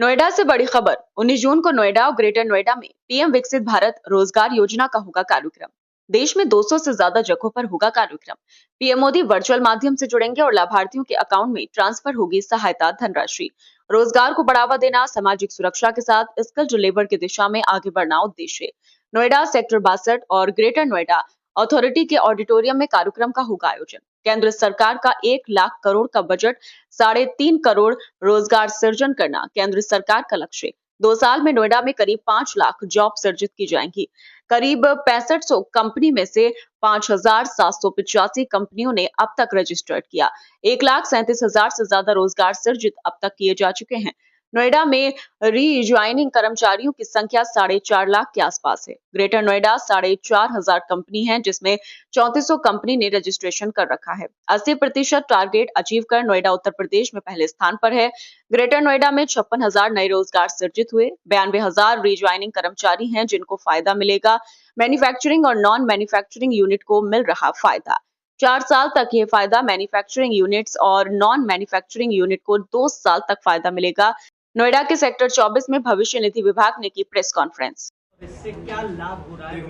नोएडा से बड़ी खबर। 19 जून को नोएडा और ग्रेटर नोएडा में पीएम विकसित भारत रोजगार योजना का होगा कार्यक्रम। देश में 200 से ज्यादा जगहों पर होगा कार्यक्रम। पीएम मोदी वर्चुअल माध्यम से जुड़ेंगे और लाभार्थियों के अकाउंट में ट्रांसफर होगी सहायता धनराशि। रोजगार को बढ़ावा देना, सामाजिक सुरक्षा के साथ स्किल्ड लेबर की दिशा में आगे बढ़ना उद्देश्य। नोएडा सेक्टर 62 और ग्रेटर नोएडा अथॉरिटी के ऑडिटोरियम में कार्यक्रम का होगा आयोजन। केंद्र सरकार का 1 लाख करोड़ का बजट, 3.5 करोड़ रोजगार सृजन करना केंद्र सरकार का लक्ष्य। 2 साल में नोएडा में करीब 5 लाख जॉब सृजित की जाएंगी। करीब 6500 कंपनी में से 5785 कंपनियों ने अब तक रजिस्टर्ड किया। 1,37,000 से ज्यादा रोजगार सृजित अब तक किए जा चुके हैं। नोएडा में री ज्वाइनिंग कर्मचारियों की संख्या 4.5 लाख के आसपास है। ग्रेटर नोएडा 4,500 कंपनी है, जिसमें 3400 कंपनी ने रजिस्ट्रेशन कर रखा है। 80% टारगेट अचीव कर नोएडा उत्तर प्रदेश में पहले स्थान पर है। ग्रेटर नोएडा में 56,000 नए रोजगार सृजित हुए। 92,000 रीज्वाइनिंग कर्मचारी हैं जिनको फायदा मिलेगा। मैन्युफैक्चरिंग और नॉन मैन्युफैक्चरिंग यूनिट को मिल रहा फायदा। 4 साल तक ये फायदा मैन्युफैक्चरिंग यूनिट्स और नॉन मैन्युफैक्चरिंग यूनिट को 2 साल तक फायदा मिलेगा। नोएडा के सेक्टर 24 में भविष्य निधि विभाग ने की प्रेस कॉन्फ्रेंस। इससे क्या लाभ हो रहा है?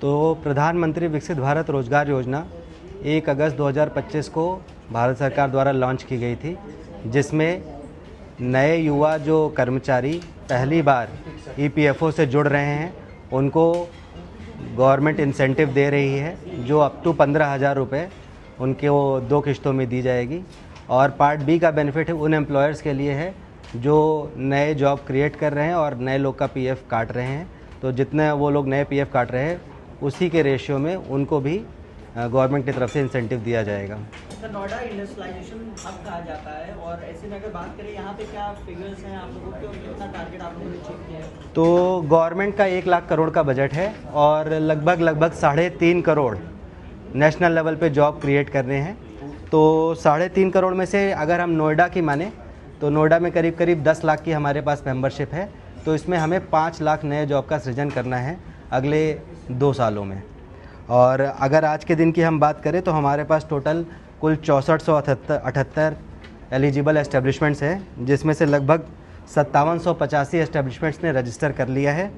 तो प्रधानमंत्री विकसित भारत रोजगार योजना 1 अगस्त 2025 को भारत सरकार द्वारा लॉन्च की गई थी, जिसमें नए युवा जो कर्मचारी पहली बार ईपीएफओ से जुड़ रहे हैं उनको गवर्नमेंट इंसेंटिव दे रही है, जो अप टू 15,000 रुपये उनके वो 2 किश्तों में दी जाएगी। और पार्ट बी का बेनिफिट उन एम्प्लॉयर्स के लिए है जो नए जॉब क्रिएट कर रहे हैं और नए लोग का पीएफ काट रहे हैं। तो जितने वो लोग नए पीएफ काट रहे हैं उसी के रेशियो में उनको भी गवर्नमेंट की तरफ से इंसेंटिव दिया जाएगा। सर, नोएडा इंडस्ट्रियलाइजेशन हब कहा जाता है और ऐसे में अगर बात करें यहाँ पे क्या फिगर्स हैं आप लोगों के और कितना टारगेट आप लोगों ने अचीव किया है? तो गवर्नमेंट का 1 लाख करोड़ का बजट है और लगभग 3.5 करोड़ नेशनल लेवल पे जॉब क्रिएट कर रहे हैं। तो 3.5 करोड़ में से अगर हम नोएडा की माने तो नोएडा में करीब 10 लाख की हमारे पास मेंबरशिप है। तो इसमें हमें 5 लाख नए जॉब का सृजन करना है अगले 2 सालों में। और अगर आज के दिन की हम बात करें तो हमारे पास टोटल कुल 6478 एलिजिबल एस्टेब्लिशमेंट्स हैं, जिसमें से लगभग 5785 एस्टेब्लिशमेंट्स ने रजिस्टर कर लिया है।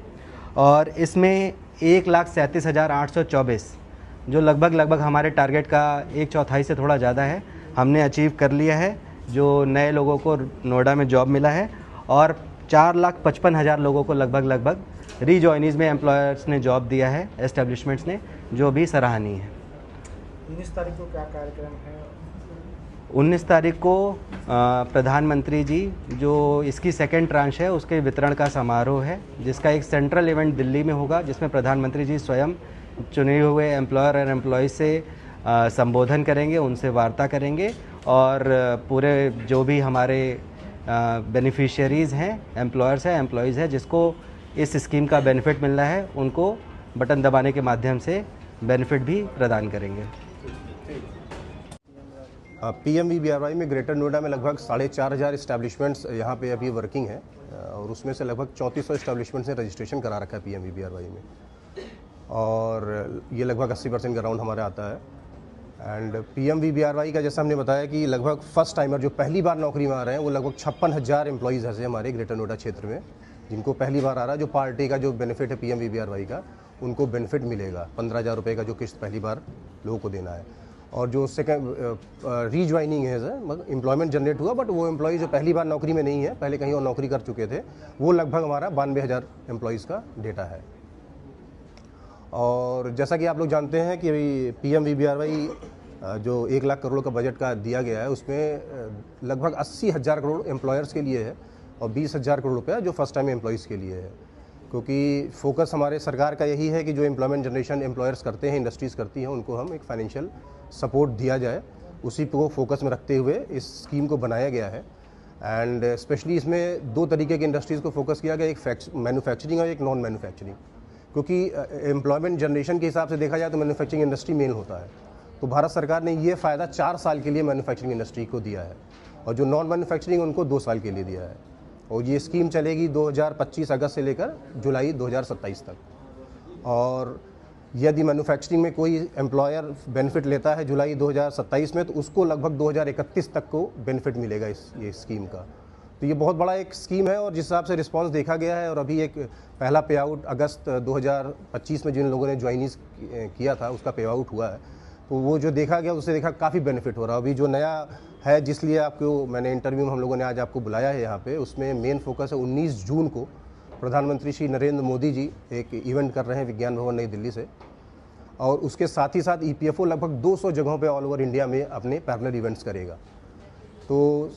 और इसमें 1,37,824 जो लगभग हमारे टारगेट का 1/4 से थोड़ा ज़्यादा है, हमने अचीव कर लिया है, जो नए लोगों को नोएडा में जॉब मिला है। और 4,55,000 लोगों को लगभग रीजॉइनीज़ में एम्प्लॉयर्स ने जॉब दिया है, एस्टेब्लिशमेंट्स ने, जो भी सराहनीय है। 19 तारीख को क्या कार्यक्रम है? 19 तारीख को प्रधानमंत्री जी जो इसकी सेकेंड ट्रांच है उसके वितरण का समारोह है, जिसका एक सेंट्रल इवेंट दिल्ली में होगा, जिसमें प्रधानमंत्री जी स्वयं चुने हुए एम्प्लॉयर और एम्प्लॉयज़ से संबोधन करेंगे, उनसे वार्ता करेंगे और पूरे जो भी हमारे बेनिफिशियरीज़ हैं, एम्प्लॉयर्स हैं, एम्प्लॉयज़ हैं, जिसको इस स्कीम का बेनिफिट मिल रहा है, उनको बटन दबाने के माध्यम से बेनिफिट भी प्रदान करेंगे। PMVBRY में ग्रेटर नोएडा में लगभग 4,500 इस्टेब्लिशमेंट्स यहाँ पे अभी वर्किंग हैं और उसमें से लगभग 3400 इस्टेब्लिशमेंट्स ने रजिस्ट्रेशन करा रखा है PMVBRY में, और ये लगभग 80% का राउंड हमारे आता है। एंड PMVBRY का जैसा हमने बताया कि लगभग फर्स्ट टाइमर जो पहली बार नौकरी में आ रहे हैं वो लगभग 56,000 एम्प्लॉयज़ ऐसे हमारे ग्रेटर नोएडा क्षेत्र में जिनको पहली बार आ रहा है। जो पार्टी का जो बेनिफिट है PMVBRY का, उनको बेनिफिट मिलेगा 15,000 रुपये का, जो किस्त पहली बार लोगों को देना है। और जो सेकेंड रीज्वाइनिंग है सर, मतलब एम्प्लॉयमेंट जनरेट हुआ बट वो एम्प्लॉय जो पहली बार नौकरी में नहीं है, पहले कहीं और नौकरी कर चुके थे, वो लगभग हमारा 92,000 एम्प्लॉयज़ का डेटा है। और जैसा कि आप लोग जानते हैं कि अभी PMVBRY जो 1 लाख करोड़ का बजट का दिया गया है, उसमें लगभग 80,000 करोड़ एम्प्लॉयर्स के लिए है और 20,000 करोड़ रुपया जो फर्स्ट टाइम एम्प्लॉयज़ के लिए है। क्योंकि फोकस हमारे सरकार का यही है कि जो एम्प्लॉयमेंट जनरेशन एम्प्लॉयर्स करते हैं, इंडस्ट्रीज़ करती हैं, उनको हम एक फाइनेंशियल सपोर्ट दिया जाए, उसी को फोकस में रखते हुए इस स्कीम को बनाया गया है। एंड स्पेशली इसमें 2 तरीके की इंडस्ट्रीज़ को फोकस किया गया, एक मैन्युफैक्चरिंग और एक नॉन मैन्युफैक्चरिंग। क्योंकि एम्प्लॉयमेंट जनरेशन के हिसाब से देखा जाए तो मैन्युफैक्चरिंग इंडस्ट्री मेन होता है, तो भारत सरकार ने ये फ़ायदा 4 साल के लिए मैन्युफैक्चरिंग इंडस्ट्री को दिया है और जो नॉन मैन्युफैक्चरिंग उनको 2 साल के लिए दिया है। और ये स्कीम चलेगी 2025 अगस्त से लेकर जुलाई 2027 तक। और यदि मैन्युफैक्चरिंग में कोई एम्प्लॉयर बेनिफिट लेता है जुलाई 2027 में, तो उसको लगभग 2031 तक को बेनिफिट मिलेगा ये स्कीम का। तो ये बहुत बड़ा एक स्कीम है और जिस हिसाब से रिस्पांस देखा गया है, और अभी एक पहला पे आउट अगस्त 2025 में जिन लोगों ने ज्वाइनिंग किया था उसका पे आउट हुआ है, तो वो जो देखा गया उससे देखा काफ़ी बेनिफिट हो रहा है। अभी जो नया है जिसलिए आपको मैंने इंटरव्यू में हम लोगों ने आज आपको बुलाया है यहाँ पे, उसमें मेन फोकस है 19 जून को प्रधानमंत्री श्री नरेंद्र मोदी जी एक इवेंट कर रहे हैं विज्ञान भवन नई दिल्ली से, और उसके साथ ही साथ EPFO लगभग 200 जगहों पे ऑल ओवर इंडिया में अपने पैरेलल इवेंट्स करेगा। तो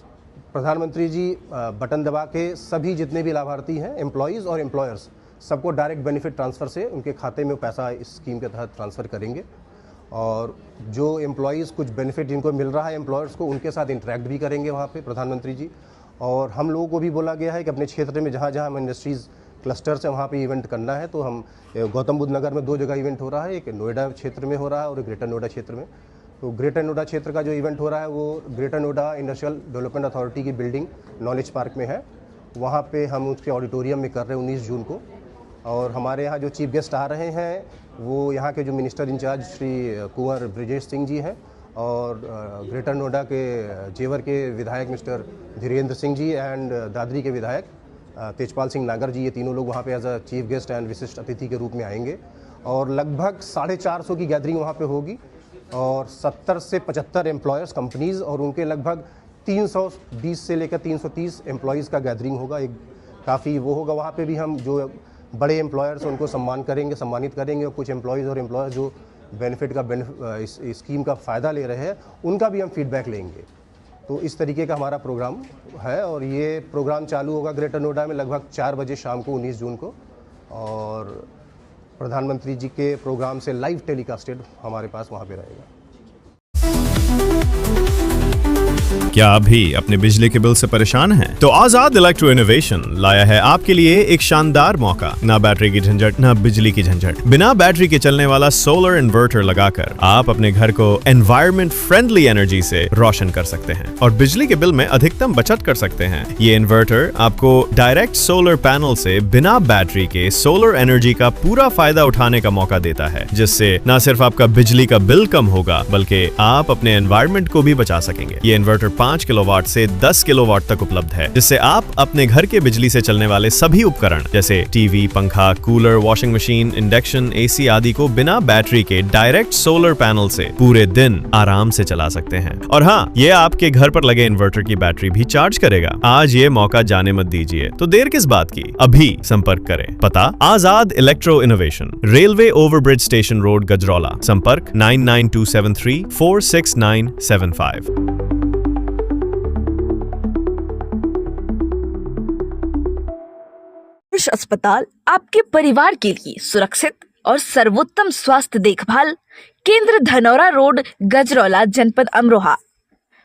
प्रधानमंत्री जी बटन दबा के सभी जितने भी लाभार्थी हैं, एम्प्लॉयज़ और एम्प्लॉयर्स, सबको डायरेक्ट बेनिफिट ट्रांसफ़र से उनके खाते में पैसा इस स्कीम के तहत ट्रांसफ़र करेंगे। और जो एम्प्लॉयज़ कुछ बेनिफिट जिनको मिल रहा है एम्प्लॉयर्स को, उनके साथ इंटरेक्ट भी करेंगे वहाँ पे प्रधानमंत्री जी। और हम लोगों को भी बोला गया है कि अपने क्षेत्र में जहाँ जहाँ हम इंडस्ट्रीज़ क्लस्टर्स हैं वहाँ पे इवेंट करना है। तो हम गौतम बुद्ध नगर में 2 जगह इवेंट हो रहा है, एक नोएडा क्षेत्र में हो रहा है और ग्रेटर नोएडा क्षेत्र में। तो ग्रेटर नोएडा क्षेत्र का जो इवेंट हो रहा है वो greater Noida industrial development authority की बिल्डिंग नॉलेज पार्क में है, वहाँ पे हम उसके ऑडिटोरियम में कर रहे हैं 19 जून को। और हमारे यहाँ जो चीफ गेस्ट आ रहे हैं वो यहाँ के जो मिनिस्टर इंचार्ज श्री कुंवर ब्रिजेश सिंह जी हैं, और ग्रेटर नोएडा के जेवर के विधायक मिस्टर धीरेन्द्र सिंह जी एंड दादरी के विधायक तेजपाल सिंह नागर जी, ये तीनों लोग वहाँ पे as a chief guest and विशिष्ट अतिथि के रूप में आएंगे। और लगभग 450 की गैदरिंग वहाँ पे होगी और 70 से 75 एम्प्लॉयर्स कंपनीज़ और उनके लगभग 320 से लेकर 330 एम्प्लॉयज़ का गैदरिंग होगा। एक काफ़ी वो होगा, वहाँ पे भी हम जो बड़े एम्प्लॉयर्स उनको सम्मानित करेंगे और कुछ एम्प्लॉयज़ और एम्प्लॉयर्स जो बेनिफिट का इस स्कीम का फ़ायदा ले रहे हैं उनका भी हम फीडबैक लेंगे। तो इस तरीके का हमारा प्रोग्राम है और ये प्रोग्राम चालू होगा ग्रेटर नोएडा में लगभग 4 बजे शाम को 19 जून को, और प्रधानमंत्री जी के प्रोग्राम से लाइव टेलीकास्टेड हमारे पास वहाँ पे रहेगा। क्या आप भी अपने बिजली के बिल से परेशान हैं? तो आजाद इलेक्ट्रो इनोवेशन लाया है आपके लिए एक शानदार मौका। ना बैटरी की झंझट, ना बिजली की झंझट। बिना बैटरी के चलने वाला सोलर इन्वर्टर लगाकर आप अपने घर को एनवायरमेंट फ्रेंडली एनर्जी से रोशन कर सकते हैं और बिजली के बिल में अधिकतम बचत कर सकते हैं। ये इन्वर्टर आपको डायरेक्ट सोलर पैनल से बिना बैटरी के सोलर एनर्जी का पूरा फायदा उठाने का मौका देता है, जिससे न सिर्फ आपका बिजली का बिल कम होगा बल्कि आप अपने एनवायरमेंट को भी बचा सकेंगे। ये इन्वर्टर 5 किलोवाट से 10 किलोवाट तक उपलब्ध है, जिससे आप अपने घर के बिजली से चलने वाले सभी उपकरण जैसे टीवी, पंखा, cooler, washing machine, induction, AC आदि को बिना बैटरी के डायरेक्ट सोलर पैनल से पूरे दिन आराम से चला सकते हैं। और हाँ, ये आपके घर पर लगे इन्वर्टर की बैटरी भी चार्ज करेगा। आज ये मौका जाने मत दीजिए, तो देर किस बात की, अभी संपर्क करें। पता Azad electro innovation, railway overbridge station road, Gajraula. संपर्क 99273 46975। अस्पताल आपके परिवार के लिए सुरक्षित और सर्वोत्तम स्वास्थ्य देखभाल केंद्र, धनौरा रोड, गजरौला, जनपद अमरोहा।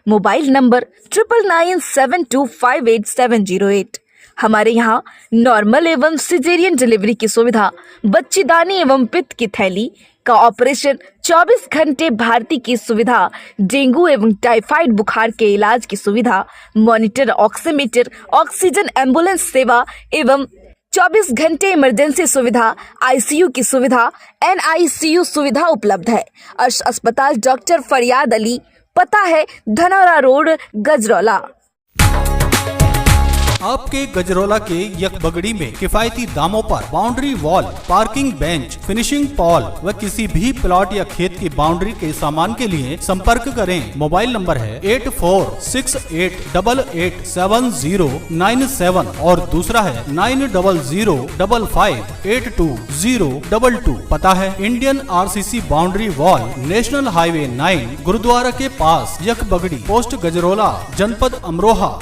Mobile number 9997258708। हमारे यहाँ नॉर्मल एवं सिजेरियन डिलीवरी की सुविधा, बच्चेदानी एवं पित्त की थैली का ऑपरेशन, 24 घंटे भारती की सुविधा, डेंगू एवं टाइफाइड बुखार के इलाज की सुविधा, मॉनिटर, ऑक्सीमीटर, ऑक्सीजन एम्बुलेंस सेवा एवं 24 घंटे इमरजेंसी सुविधा, ICU की सुविधा, NICU सुविधा उपलब्ध है। अस्पताल डॉक्टर फरियाद अली, पता है धनौरा रोड, गजरौला। आपके गजरौला के यकबगड़ी में किफायती दामों पर boundary wall, parking bench, finishing Paul व किसी भी प्लॉट या खेत की बाउंड्री के सामान के लिए संपर्क करें। मोबाइल नंबर है 8468887097 और दूसरा है 9005582022। पता है Indian RCC boundary wall, national highway 9, गुरुद्वारा के पास, यकबगड़ी, पोस्ट गजरौला, जनपद अमरोहा।